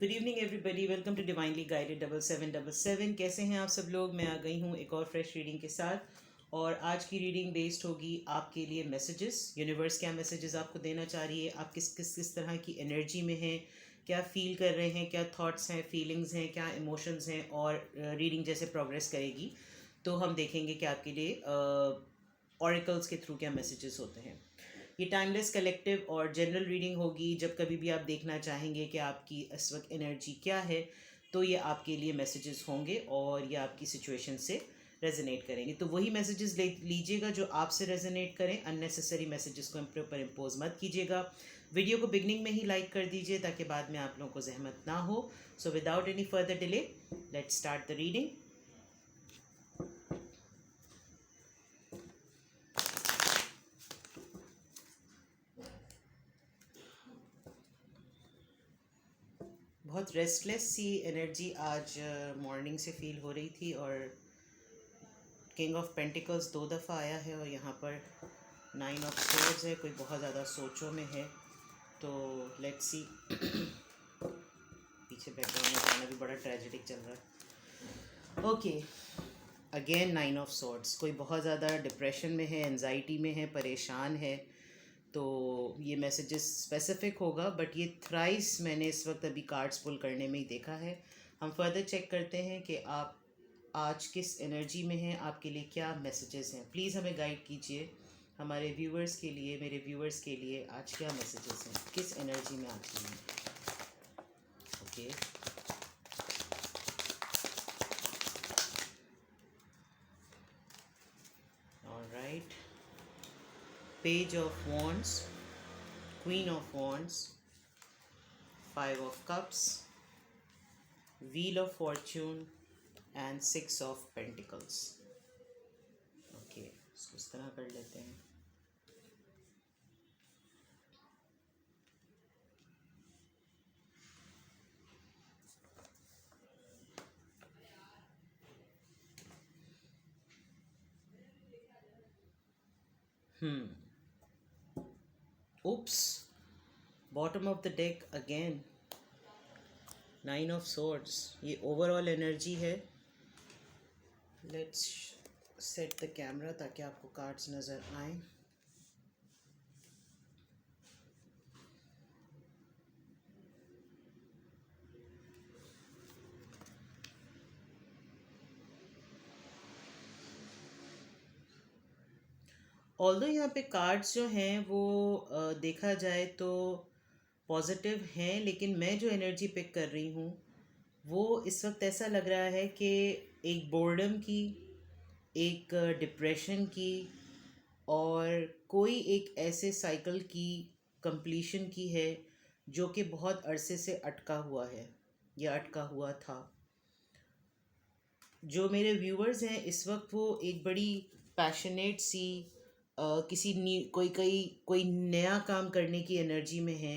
Good evening everybody, welcome to divinely guided 7777। कैसे हैं आप सब लोग? मैं आ गई हूँ एक और फ्रेश रीडिंग के साथ। और आज की रीडिंग बेस्ड होगी आपके लिए मैसेजेस। यूनिवर्स क्या मैसेजेस आपको देना चाह रही है, आप किस किस किस तरह की एनर्जी में हैं, क्या फील कर रहे हैं, क्या थॉट्स हैं, फीलिंग्स हैं, क्या इमोशंस हैं। और रीडिंग जैसे प्रोग्रेस करेगी तो हम देखेंगे कि आपके लिए ऑरिकल्स के थ्रू क्या मैसेजेस होते हैं। ये टाइमलेस कलेक्टिव और जनरल रीडिंग होगी। जब कभी भी आप देखना चाहेंगे कि आपकी इस वक्त एनर्जी क्या है, तो ये आपके लिए मैसेजेस होंगे और ये आपकी सिचुएशन से रेजोनेट करेंगे। तो वही मैसेजेस लीजिएगा जो आपसे रेजोनेट करें। अननेसेसरी मैसेजेस को अपने ऊपर इम्पोज मत कीजिएगा। वीडियो को बिगनिंग में ही लाइक कर दीजिए ताकि बाद में आप लोगों को जहमत ना हो। So without any further delay, let's start the reading. बहुत रेस्टलेस सी एनर्जी आज मॉर्निंग से फील हो रही थी। और किंग ऑफ पेंटिकल्स 2 दफ़ा आया है और यहाँ पर 9 ऑफ सोर्ड्स है। कोई बहुत ज़्यादा सोचों में है। तो लेट्स सी। पीछे बैकग्राउंड में गाना भी बड़ा ट्रेजेडिक चल रहा है। Okay, again 9 of swords. कोई बहुत ज़्यादा डिप्रेशन में है, एंजाइटी में है, परेशान है। तो ये मैसेजेस स्पेसिफिक होगा, बट ये थ्राइस मैंने इस वक्त अभी कार्ड्स पुल करने में ही देखा है। हम फर्दर चेक करते हैं कि आप आज किस एनर्जी में हैं, आपके लिए क्या मैसेजेस हैं। प्लीज़ हमें गाइड कीजिए। हमारे व्यूवर्स के लिए, मेरे व्यूवर्स के लिए आज क्या मैसेजेस हैं, किस एनर्जी में आप हैं। Okay, alright. Page of wands, queen of wands, 5 of cups, wheel of Fortune and 6 of pentacles. Okay, इसको इस तरह कर लेते हैं। Oops, bottom of the deck again, 9 of swords। ये ओवरऑल एनर्जी है। लेट्स सेट द कैमरा ताकि आपको कार्ड्स नज़र आएं। ऑल्दो यहाँ पे कार्ड्स जो हैं वो देखा जाए तो पॉजिटिव हैं, लेकिन मैं जो एनर्जी पिक कर रही हूँ वो इस वक्त ऐसा लग रहा है कि एक बोर्डम की, एक डिप्रेशन की, और कोई एक ऐसे साइकिल की कंप्लीशन की है जो कि बहुत अरसे से अटका हुआ है या अटका हुआ था। जो मेरे व्यूवर्स हैं इस वक्त वो एक बड़ी पैशनेट सी किसी कोई नया काम करने की एनर्जी में है।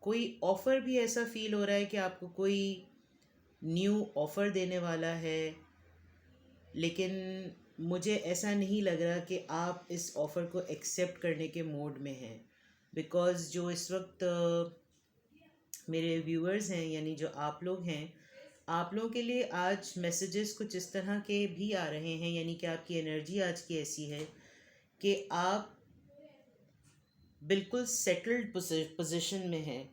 कोई ऑफ़र भी ऐसा फील हो रहा है कि आपको कोई न्यू ऑफ़र देने वाला है, लेकिन मुझे ऐसा नहीं लग रहा कि आप इस ऑफ़र को एक्सेप्ट करने के मोड में हैं। बिकॉज़ जो इस वक्त मेरे व्यूवर्स हैं, यानी जो आप लोग हैं, आप लोगों के लिए आज मैसेजेस कुछ इस तरह के भी आ रहे हैं। यानी कि आपकी एनर्जी आज की ऐसी है कि आप बिल्कुल सेटल्ड पोजीशन में हैं,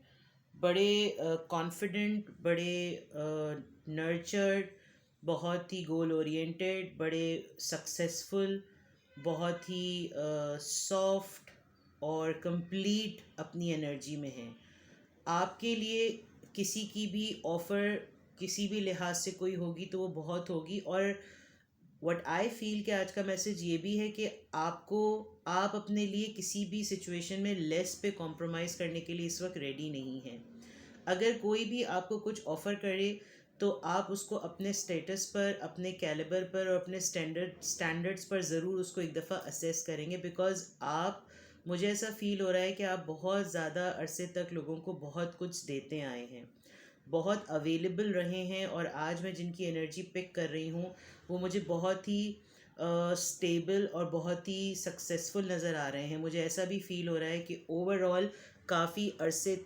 बड़े कॉन्फिडेंट, बड़े नर्चर्ड, बहुत ही गोल ओरिएंटेड, बड़े सक्सेसफुल, बहुत ही सॉफ्ट और कंप्लीट अपनी एनर्जी में हैं। आपके लिए किसी की भी ऑफ़र किसी भी लिहाज से कोई होगी तो वो बहुत होगी। और व्हाट आई फील कि आज का मैसेज ये भी है कि आप अपने लिए किसी भी सिचुएशन में लेस पे कॉम्प्रोमाइज़ करने के लिए इस वक्त रेडी नहीं हैं। अगर कोई भी आपको कुछ ऑफ़र करे तो आप उसको अपने स्टेटस पर, अपने कैलिबर पर और अपने स्टैंडर्ड्स पर ज़रूर उसको एक दफ़ा असेस करेंगे। बिकॉज़ मुझे ऐसा फील हो रहा है कि आप बहुत ज़्यादा अरसे तक लोगों को बहुत कुछ देते आए हैं, बहुत अवेलेबल रहे हैं। और आज मैं जिनकी एनर्जी पिक कर रही हूँ वो मुझे बहुत ही स्टेबल और बहुत ही सक्सेसफुल नज़र आ रहे हैं। मुझे ऐसा भी फील हो रहा है कि ओवरऑल काफ़ी अरसे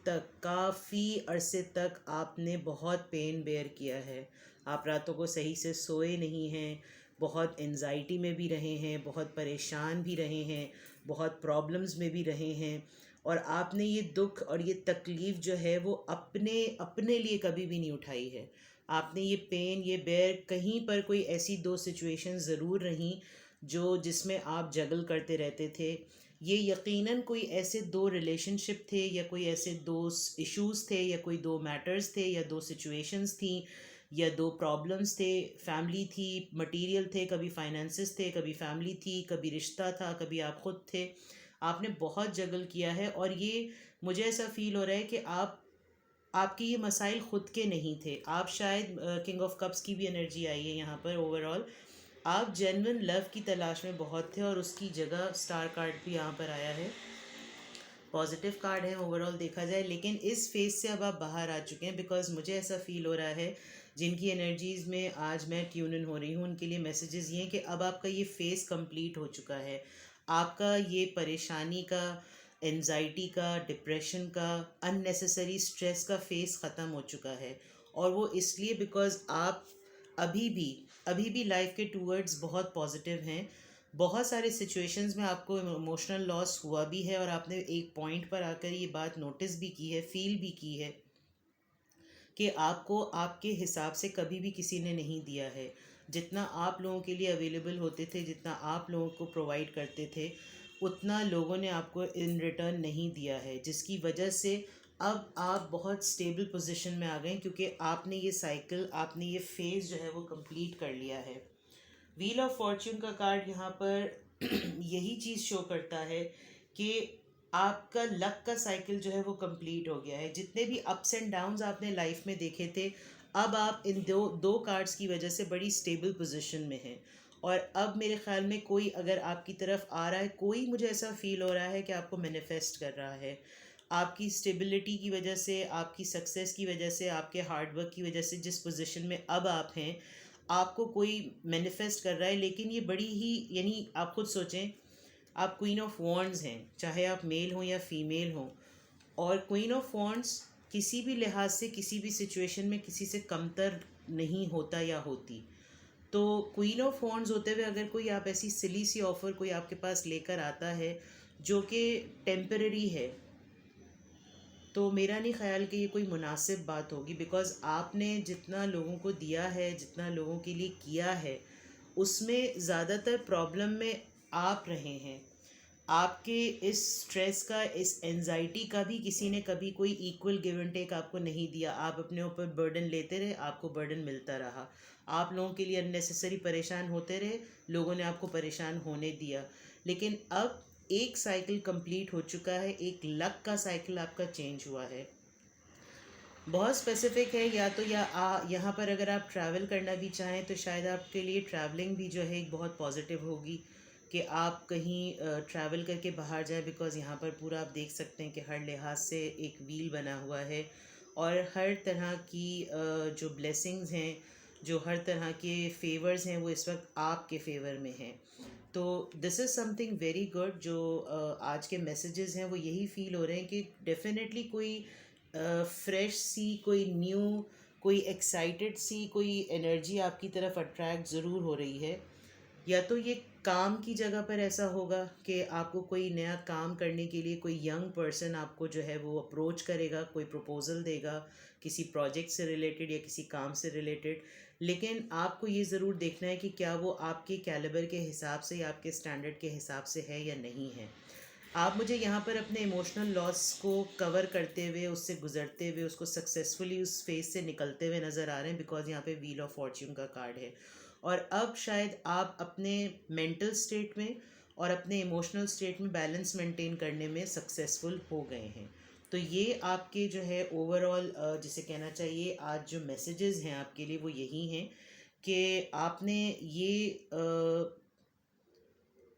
तक आपने बहुत पेन बेयर किया है। आप रातों को सही से सोए नहीं हैं, बहुत एंजाइटी में भी रहे हैं, बहुत परेशान भी रहे हैं, बहुत प्रॉब्लम्स में भी रहे हैं, और आपने ये दुख और ये तकलीफ़ जो है वो अपने अपने लिए कभी भी नहीं उठाई है। आपने ये पेन, ये बेयर, कहीं पर कोई ऐसी दो सिचुएशन ज़रूर रहीं जो जिसमें आप जगल करते रहते थे। ये यकीनन कोई ऐसे दो रिलेशनशिप थे, या कोई ऐसे दो इश्यूज़ थे, या कोई दो मैटर्स थे, या दो सिचुएशंस थी, या दो प्रॉब्लम्स थे। फैमिली थी, मटेरियल थे, कभी फाइनेंसेस थे, कभी फैमिली थी, कभी रिश्ता था, कभी आप खुद थे। आपने बहुत जगल किया है, और ये मुझे ऐसा फील हो रहा है कि आपके ये मसाइल खुद के नहीं थे। आप शायद किंग ऑफ कप्स की भी एनर्जी आई है यहाँ पर ओवरऑल। आप जेन्युइन लव की तलाश में बहुत थे, और उसकी जगह स्टार कार्ड भी यहाँ पर आया है। पॉजिटिव कार्ड है ओवरऑल देखा जाए, लेकिन इस फेज से अब आप बाहर आ चुके हैं, बिकॉज मुझे ऐसा फील हो रहा है जिनकी एनर्जीज़ में आज मैं ट्यून इन हो रही हूँ उनके लिए मैसेजेस ये हैं कि अब आपका ये फेज कंप्लीट हो चुका है। आपका ये परेशानी का, एनजाइटी का, डिप्रेशन का, अननेसेसरी स्ट्रेस का फेस ख़त्म हो चुका है। और वो इसलिए बिकॉज आप अभी भी अभी भी लाइफ के टूवर्ड्स बहुत पॉजिटिव हैं। बहुत सारे सिचुएशंस में आपको इमोशनल लॉस हुआ भी है, और आपने एक पॉइंट पर आकर ये बात नोटिस भी की है, फील भी की है कि आपको आपके हिसाब से कभी भी किसी ने नहीं दिया है। जितना आप लोगों के लिए अवेलेबल होते थे, जितना आप लोगों को प्रोवाइड करते थे, उतना लोगों ने आपको इन रिटर्न नहीं दिया है, जिसकी वजह से अब आप बहुत स्टेबल पोजीशन में आ गए, क्योंकि आपने ये साइकिल, आपने ये फेज़ जो है वो कंप्लीट कर लिया है। व्हील ऑफ फॉर्च्यून का कार्ड यहाँ पर यही चीज़ शो करता है कि आपका लक का साइकिल जो है वो कंप्लीट हो गया है। जितने भी अप्स एंड डाउन्स आपने लाइफ में देखे थे, अब आप इन दो दो कार्ड्स की वजह से बड़ी स्टेबल पोजीशन में हैं। और अब मेरे ख्याल में कोई अगर आपकी तरफ आ रहा है, कोई मुझे ऐसा फील हो रहा है कि आपको मैनिफेस्ट कर रहा है। आपकी स्टेबिलिटी की वजह से, आपकी सक्सेस की वजह से, आपके हार्डवर्क की वजह से जिस पोजीशन में अब आप हैं, आपको कोई मैनिफेस्ट कर रहा है। लेकिन ये बड़ी ही, यानी आप खुद सोचें, आप क्वीन ऑफ वॉन्ड्स हैं, चाहे आप मेल हो या फीमेल हो। और क्वीन ऑफ वॉन्ड्स किसी भी लिहाज से, किसी भी सिचुएशन में किसी से कमतर नहीं होता या होती। तो क्वीन ऑफ वॉन्ड्स होते हुए अगर कोई आप ऐसी सिली सी ऑफ़र कोई आपके पास लेकर आता है जो कि टेम्पररी है, तो मेरा नहीं ख्याल कि ये कोई मुनासिब बात होगी। बिकॉज़ आपने जितना लोगों को दिया है, जितना लोगों के लिए किया है, उसमें ज़्यादातर प्रॉब्लम में आप रहे हैं। आपके इस स्ट्रेस का, इस एंजाइटी का भी किसी ने कभी कोई इक्वल गिव एंड टेक आपको नहीं दिया। आप अपने ऊपर बर्डन लेते रहे, आपको बर्डन मिलता रहा। आप लोगों के लिए अननेसेसरी परेशान होते रहे, लोगों ने आपको परेशान होने दिया। लेकिन अब एक साइकिल कंप्लीट हो चुका है, एक लक का साइकिल आपका चेंज हुआ है। बहुत स्पेसिफिक है, या तो यहाँ पर अगर आप ट्रैवल करना भी चाहें तो शायद आपके लिए ट्रैवलिंग भी जो है एक बहुत पॉजिटिव होगी कि आप कहीं ट्रैवल करके बाहर जाएं। बिकॉज़ यहाँ पर पूरा आप देख सकते हैं कि हर लिहाज से एक व्हील बना हुआ है, और हर तरह की जो ब्लेसिंग्स हैं, जो हर तरह के फेवर्स हैं, वो इस वक्त आपके फेवर में हैं। तो this is something very good. जो आज के मैसेजेस हैं वो यही फील हो रहे हैं कि डेफिनेटली कोई फ्रेश सी, कोई न्यू, कोई एक्साइटेड सी कोई एनर्जी आपकी तरफ अट्रैक्ट ज़रूर हो रही है। या तो ये काम की जगह पर ऐसा होगा कि आपको कोई नया काम करने के लिए कोई यंग पर्सन आपको जो है वो अप्रोच करेगा, कोई प्रपोज़ल देगा किसी प्रोजेक्ट से रिलेटेड या किसी काम से रिलेटेड। लेकिन आपको ये ज़रूर देखना है कि क्या वो आपके कैलिबर के हिसाब से या आपके स्टैंडर्ड के हिसाब से है या नहीं है। आप मुझे यहाँ पर अपने इमोशनल लॉस को कवर करते हुए, उससे गुजरते हुए, उसको सक्सेसफुली उस फेज से निकलते हुए नज़र आ रहे हैं, बिकॉज यहाँ पे व्हील ऑफ फॉर्च्यून का कार्ड है। और अब शायद आप अपने मेंटल स्टेट में और अपने इमोशनल स्टेट में बैलेंस मेंटेन करने में सक्सेसफुल हो गए हैं। तो ये आपके जो है ओवरऑल जिसे कहना चाहिए आज जो मैसेजेस हैं आपके लिए वो यही हैं कि आपने ये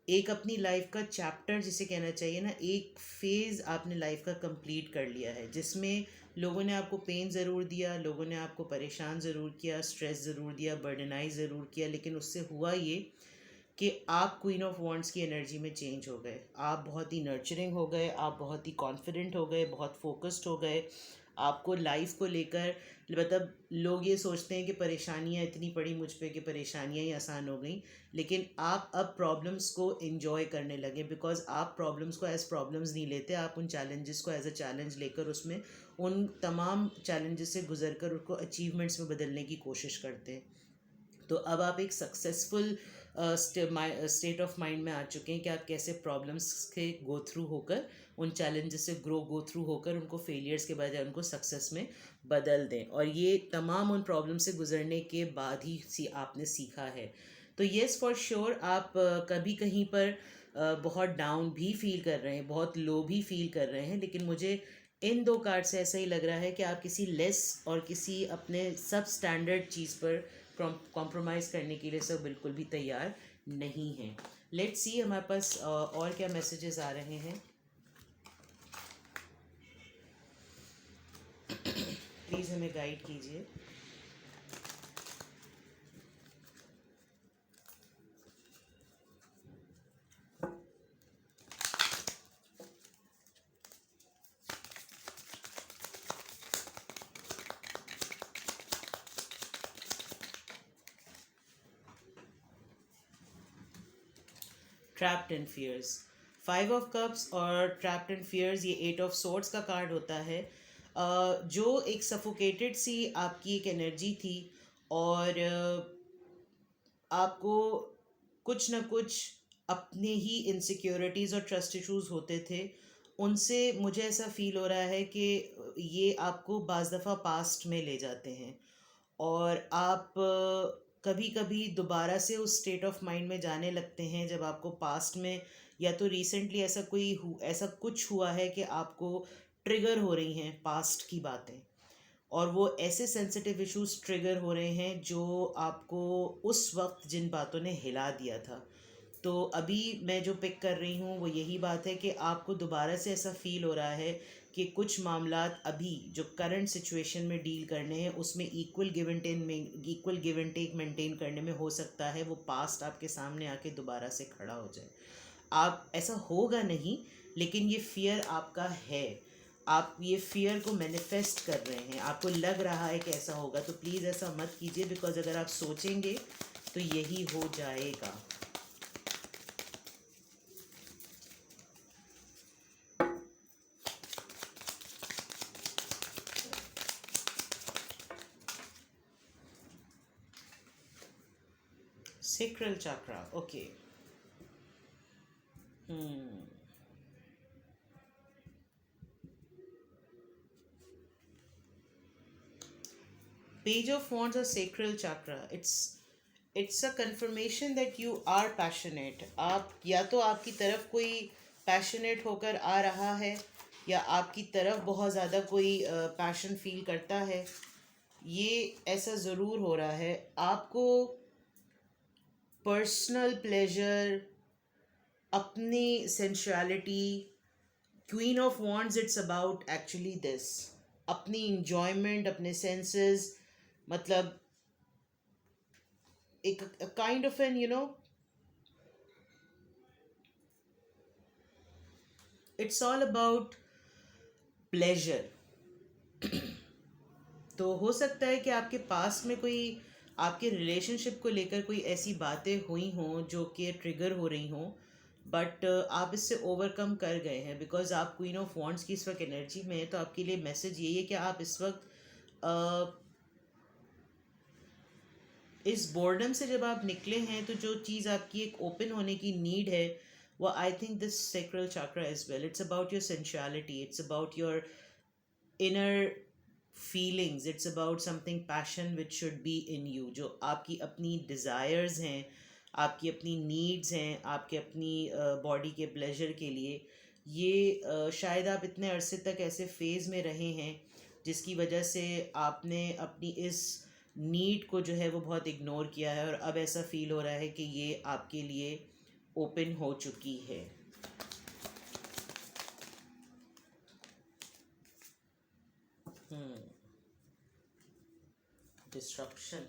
एक अपनी लाइफ का चैप्टर जिसे कहना चाहिए ना, एक फेज़ आपने लाइफ का कंप्लीट कर लिया है, जिसमें लोगों ने आपको पेन ज़रूर दिया, लोगों ने आपको परेशान ज़रूर किया, स्ट्रेस ज़रूर दिया, बर्डनाइज ज़रूर किया। लेकिन उससे हुआ ये कि आप क्वीन ऑफ वॉन्ड्स की एनर्जी में चेंज हो गए, आप बहुत ही नर्चरिंग हो गए, आप बहुत ही कॉन्फिडेंट हो गए, बहुत फोकस्ड हो गए। आपको लाइफ को लेकर, मतलब लोग ये सोचते हैं कि परेशानियां इतनी पड़ी मुझ पे कि परेशानियां ही आसान हो गई, लेकिन आप अब प्रॉब्लम्स को एंजॉय करने लगे, बिकॉज आप प्रॉब्लम्स को एज प्रॉब्लम्स नहीं लेते, आप उन चैलेंजेस को एज अ चैलेंज लेकर उसमें उन तमाम चैलेंजेस से गुजर कर उसको अचीवमेंट्स में बदलने की कोशिश करते हैं। तो अब आप एक सक्सेसफुल स्टेट ऑफ माइंड में आ चुके हैं कि आप कैसे प्रॉब्लम्स के गो थ्रू होकर, उन चैलेंजेस से गो थ्रू होकर उनको फेलियर्स के बजाय उनको सक्सेस में बदल दें, और ये तमाम उन प्रॉब्लम से गुजरने के बाद ही आपने सीखा है। तो येस फॉर श्योर आप कभी कहीं पर बहुत डाउन भी फील कर रहे हैं, बहुत लो भी फील कर रहे हैं, लेकिन मुझे इन दो कार्ड से ऐसा ही लग रहा है कि आप किसी लेस और किसी अपने सब स्टैंडर्ड चीज़ पर कॉम्प्रोमाइज़ करने के लिए सब बिल्कुल भी तैयार नहीं हैं। लेट्स सी हमारे पास और क्या मैसेजेस आ रहे हैं। प्लीज़ हमें गाइड कीजिए। Trapped in fears, 5 of cups और ट्रैप्ड इन फियर्स, ये 8 ऑफ सोर्ड्स का कार्ड होता है। जो एक सफोकेटेड सी आपकी एक एनर्जी थी, और आपको कुछ ना कुछ अपने ही इनसिक्योरिटीज़ और ट्रस्ट इश्यूज होते थे, उनसे मुझे ऐसा फील हो रहा है कि ये आपको बाज़ दफ़ा पास्ट में ले जाते हैं, और आप कभी कभी दोबारा से उस स्टेट ऑफ माइंड में जाने लगते हैं जब आपको पास्ट में या तो रिसेंटली ऐसा कुछ हुआ है कि आपको ट्रिगर हो रही हैं पास्ट की बातें, और वो ऐसे सेंसिटिव इश्यूज ट्रिगर हो रहे हैं जो आपको उस वक्त जिन बातों ने हिला दिया था। तो अभी मैं जो पिक कर रही हूँ वो यही बात है कि आपको दोबारा से ऐसा फील हो रहा है कि कुछ मामलात अभी जो करंट सिचुएशन में डील करने हैं उसमें equal give and take maintain करने में हो सकता है वो पास्ट आपके सामने आके दोबारा से खड़ा हो जाए। आप ऐसा होगा नहीं, लेकिन ये फियर आपका है, आप ये फियर को मैनिफेस्ट कर रहे हैं, आपको लग रहा है कि ऐसा होगा। तो प्लीज़ ऐसा मत कीजिए, बिकॉज अगर आप सोचेंगे तो यही हो जाएगा। Sacral chakra, okay. Hmm. Page of Wands or sacral chakra. It's a confirmation that you are passionate. आप या तो आपकी तरफ कोई पैशनेट होकर आ रहा है, या आपकी तरफ बहुत ज़्यादा कोई पैशन फील करता है। ये ऐसा ज़रूर हो रहा है आपको। पर्सनल प्लेजर, अपनी sensuality, queen of wands, it's about actually this, अपनी इंजॉयमेंट, अपने सेंसेस, मतलब एक kind of an it's all about pleasure. तो हो सकता है कि आपके पास में कोई आपके रिलेशनशिप को लेकर कोई ऐसी बातें हुई हों जो कि ट्रिगर हो रही हों, बट आप इससे ओवरकम कर गए हैं, बिकॉज आप क्वीन ऑफ वॉन्ड्स की इस वक्त एनर्जी में है। तो आपके लिए मैसेज यही है कि आप इस वक्त इस बोर्डम से जब आप निकले हैं, तो जो चीज़ आपकी एक ओपन होने की नीड है, वो I think this sacral chakra as well, it's about your sensuality, it's about your inner feelings, it's about something passion which should be in you, जो आपकी अपनी डिज़ायर्स हैं, आपकी अपनी नीड्स हैं, आपके अपनी बॉडी के प्लेजर के लिए। ये शायद आप इतने अरसे तक ऐसे फेज़ में रहे हैं जिसकी वजह से आपने अपनी इस नीड को जो है वो बहुत इग्नोर किया है, और अब ऐसा फील हो रहा है कि ये आपके लिए ओपन हो चुकी है। डिस्ट्रक्शन,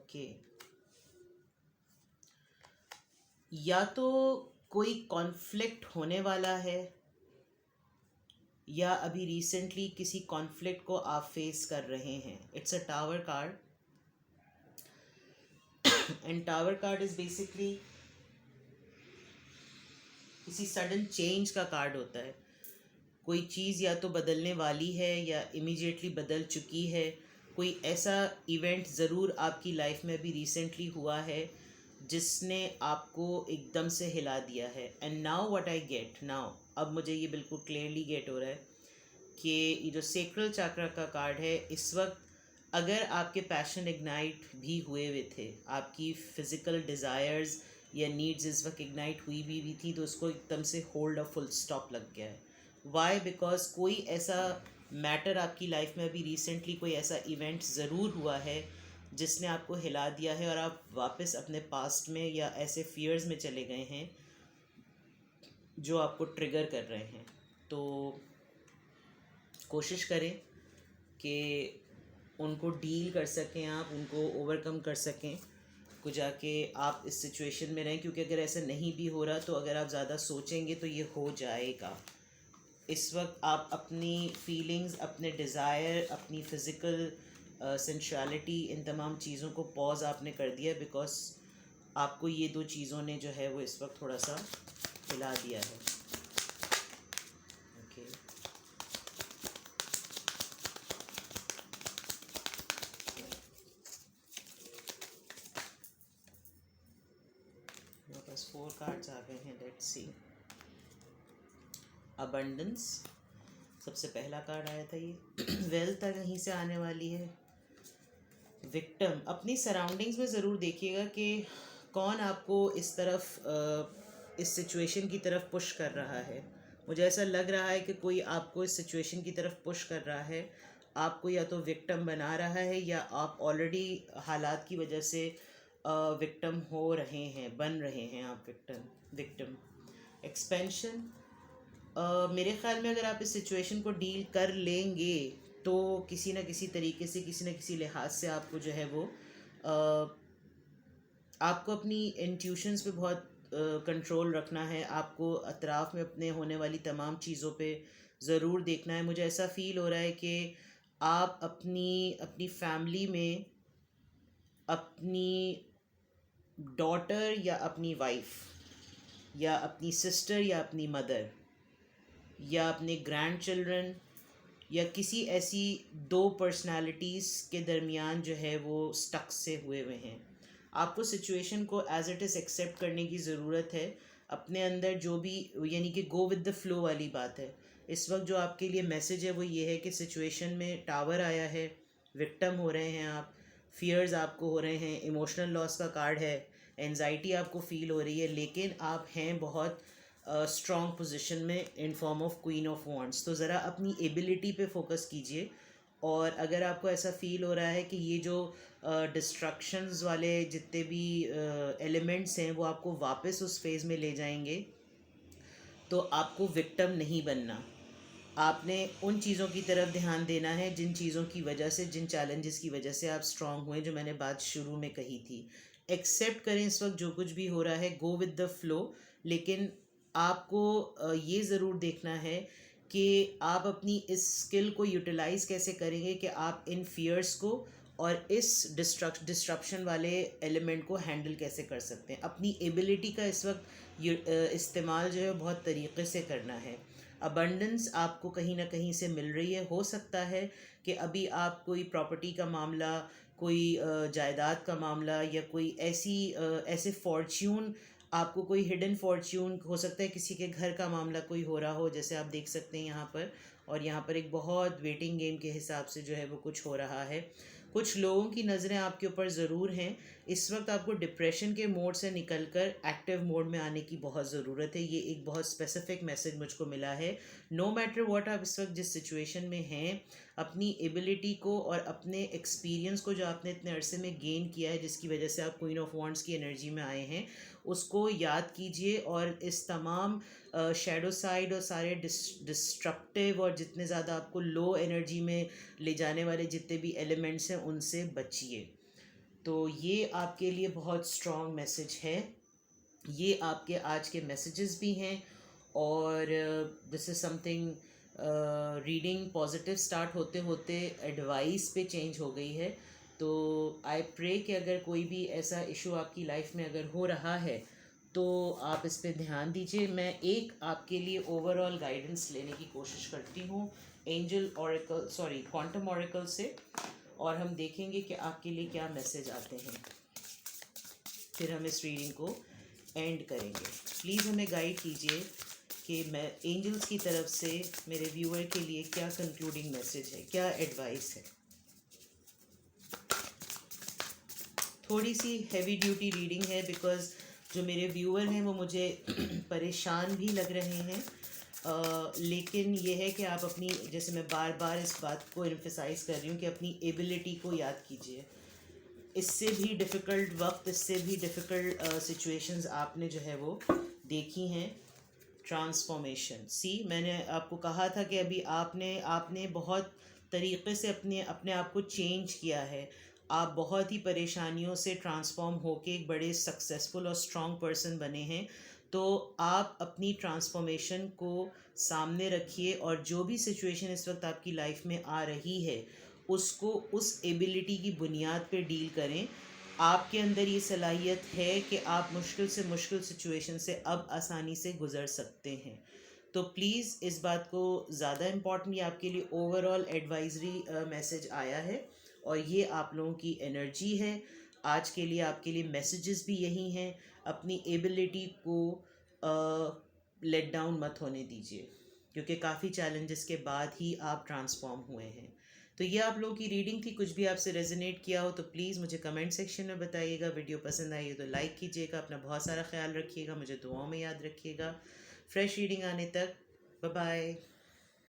ओके, या तो कोई कॉन्फ्लिक्ट होने वाला है, या अभी रिसेंटली किसी कॉन्फ्लिक्ट को आप फेस कर रहे हैं. It's a tower card, and tower card is basically किसी सडन चेंज का कार्ड होता है. कोई चीज़ या तो बदलने वाली है या इमीडिएटली बदल चुकी है. कोई ऐसा इवेंट ज़रूर आपकी लाइफ में अभी रिसेंटली हुआ है जिसने आपको एकदम से हिला दिया है. And now what I get now, अब मुझे ये बिल्कुल क्लियरली गेट हो रहा है कि ये जो सेक्रल चक्र का कार्ड है, इस वक्त अगर आपके पैशन इग्नाइट भी हुए थे, आपकी फिज़िकल डिज़ायर्स या नीड्स इस वक्त इग्नाइट हुई भी थी, तो उसको एकदम से होल्ड अ फुल स्टॉप लग गया है. वाई? बिकॉज कोई ऐसा मैटर आपकी लाइफ में अभी रिसेंटली कोई ऐसा इवेंट ज़रूर हुआ है जिसने आपको हिला दिया है और आप वापस अपने पास्ट में या ऐसे फियर्स में चले गए हैं जो आपको ट्रिगर कर रहे हैं. तो कोशिश करें कि उनको डील कर सकें, आप उनको ओवरकम कर सकें, को जाके आप इस सिचुएशन में रहें. क्योंकि अगर ऐसा नहीं भी हो रहा तो अगर आप ज़्यादा सोचेंगे तो ये हो जाएगा. इस वक्त आप अपनी फीलिंग्स, अपने डिज़ायर, अपनी फ़िज़िकल सेंशुअलिटी, इन तमाम चीज़ों को पॉज आपने कर दिया, बिकॉज आपको ये दो चीज़ों ने जो है वो इस वक्त थोड़ा सा हिला दिया है. ओके, मेरे पास 4 कार्ड्स आ गए हैं. Let's see. अबंडेंस सबसे पहला कार्ड आया था. ये वेल्थ कहीं से आने वाली है. विक्टिम, अपनी सराउंडिंग्स में ज़रूर देखिएगा कि कौन आपको इस तरफ इस सिचुएशन की तरफ पुश कर रहा है. मुझे ऐसा लग रहा है कि कोई आपको इस सिचुएशन की तरफ पुश कर रहा है. आपको या तो विक्टिम बना रहा है या आप ऑलरेडी हालात की वजह से विक्टिम हो रहे हैं, बन रहे हैं आप विक्टिम. एक्सपेंशन, मेरे ख़्याल में अगर आप इस सिचुएशन को डील कर लेंगे तो किसी न किसी तरीके से, किसी न किसी लिहाज से आपको जो है वो आपको अपनी इंट्यूशंस पे बहुत कंट्रोल रखना है. आपको अतराफ़ में अपने होने वाली तमाम चीज़ों पे ज़रूर देखना है. मुझे ऐसा फ़ील हो रहा है कि आप अपनी अपनी फैमिली में अपनी डॉटर या अपनी वाइफ या अपनी सिस्टर या अपनी मदर या अपने ग्रैंड चिल्ड्रन या किसी ऐसी दो पर्सनालिटीज़ के दरमियान जो है वो स्टक से हुए हैं. आपको सिचुएशन को एज इट इज़ एक्सेप्ट करने की ज़रूरत है. अपने अंदर जो भी, यानी कि गो विद द फ्लो वाली बात है. इस वक्त जो आपके लिए मैसेज है वो ये है कि सिचुएशन में टावर आया है, विक्टिम हो रहे हैं आप, फियर्स आपको हो रहे हैं, इमोशनल लॉस का कार्ड है, एनजाइटी आपको फील हो रही है, लेकिन आप हैं बहुत स्ट्रॉन्ग पोजीशन में in form of queen of wands. तो ज़रा अपनी एबिलिटी पे फोकस कीजिए. और अगर आपको ऐसा फील हो रहा है कि ये जो डिस्ट्रक्शंस वाले जितने भी एलिमेंट्स हैं वो आपको वापस उस फेज़ में ले जाएंगे, तो आपको विक्टिम नहीं बनना. आपने उन चीज़ों की तरफ ध्यान देना है जिन चीज़ों की वजह से, जिन चैलेंजेस की वजह से आप स्ट्रांग हुए, जो मैंने बात शुरू में कही थी. एक्सेप्ट करें इस वक्त जो कुछ भी हो रहा है, गो विद द फ्लो. लेकिन आपको ये ज़रूर देखना है कि आप अपनी इस स्किल को यूटिलाइज़ कैसे करेंगे कि आप इन फियर्स को और इस डिस्ट्रप्शन वाले एलिमेंट को हैंडल कैसे कर सकते हैं. अपनी एबिलिटी का इस वक्त इस्तेमाल जो है बहुत तरीक़े से करना है. अबंडेंस आपको कहीं ना कहीं से मिल रही है. हो सकता है कि अभी आप कोई प्रॉपर्टी का मामला, कोई जायदाद का मामला या कोई ऐसे फॉर्च्यून, आपको कोई हिडन फॉर्च्यून हो सकता है, किसी के घर का मामला कोई हो रहा हो, जैसे आप देख सकते हैं यहाँ पर. और यहाँ पर एक बहुत वेटिंग गेम के हिसाब से जो है वो कुछ हो रहा है. कुछ लोगों की नज़रें आपके ऊपर ज़रूर हैं. इस वक्त आपको डिप्रेशन के मोड से निकलकर एक्टिव मोड में आने की बहुत ज़रूरत है. ये एक बहुत स्पेसिफिक मैसेज मुझको मिला है. नो मैटर व्हाट आप इस वक्त जिस सिचुएशन में हैं, अपनी एबिलिटी को और अपने एक्सपीरियंस को जो आपने इतने अरसे में गेन किया है, जिसकी वजह से आप क्वीन ऑफ वॉन्ड्स की एनर्जी में आए हैं, उसको याद कीजिए. और इस तमाम शैडो साइड और सारे डिस्ट्रक्टिव और जितने ज़्यादा आपको लो एनर्जी में ले जाने वाले जितने भी एलिमेंट्स हैं, उनसे बचिए. तो ये आपके लिए बहुत स्ट्रॉन्ग मैसेज है। ये आपके आज के मैसेजेस भी हैं। और this is something, reading positive start होते होते एडवाइस पे चेंज हो गई है। तो आई प्रे कि अगर कोई भी ऐसा इशू आपकी लाइफ में अगर हो रहा है तो आप इस पे ध्यान दीजिए। मैं एक आपके लिए ओवरऑल गाइडेंस लेने की कोशिश करती हूँ angel Oracle, sorry quantum Oracle से, और हम देखेंगे कि आपके लिए क्या मैसेज आते हैं। फिर हम इस रीडिंग को एंड करेंगे। प्लीज़ हमें गाइड कीजिए कि मैं एंजल्स की तरफ से मेरे व्यूअर के लिए क्या कंक्लूडिंग मैसेज है, क्या एडवाइस है। थोड़ी सी हैवी ड्यूटी रीडिंग है बिकॉज़ जो मेरे व्यूअर हैं वो मुझे परेशान भी लग रहे हैं। लेकिन ये है कि आप अपनी, जैसे मैं बार बार इस बात को एम्फेसाइज कर रही हूँ कि अपनी एबिलिटी को याद कीजिए। इससे भी डिफ़िकल्ट वक्त, इससे भी डिफ़िकल्ट सिचुएशंस आपने जो है वो देखी हैं। ट्रांसफॉर्मेशन, सी मैंने आपको कहा था कि अभी आपने आपने बहुत तरीक़े से अपने अपने आप को चेंज किया है। आप बहुत ही परेशानियों से ट्रांसफॉर्म होके एक बड़े सक्सेसफुल और स्ट्रॉन्ग पर्सन बने हैं। तो आप अपनी ट्रांसफॉर्मेशन को सामने रखिए और जो भी सिचुएशन इस वक्त आपकी लाइफ में आ रही है उसको उस एबिलिटी की बुनियाद पे डील करें। आपके अंदर ये सलाहियत है कि आप मुश्किल से मुश्किल सिचुएशन से अब आसानी से गुज़र सकते हैं। तो प्लीज़ इस बात को ज़्यादा इम्पॉर्टेंट, ये आपके लिए ओवरऑल एडवाइजरी मैसेज आया है और ये आप लोगों की एनर्जी है। आज के लिए आपके लिए मैसेजेस भी यही हैं। अपनी एबिलिटी को लेट डाउन मत होने दीजिए, क्योंकि काफ़ी चैलेंजेस के बाद ही आप ट्रांसफॉर्म हुए हैं। तो ये आप लोगों की रीडिंग थी। कुछ भी आपसे रेजोनेट किया हो तो प्लीज़ मुझे कमेंट सेक्शन में बताइएगा। वीडियो पसंद आई हो तो लाइक कीजिएगा। अपना बहुत सारा ख्याल रखिएगा, मुझे दुआओं में याद रखिएगा। फ्रेश रीडिंग आने तक बाय बाय।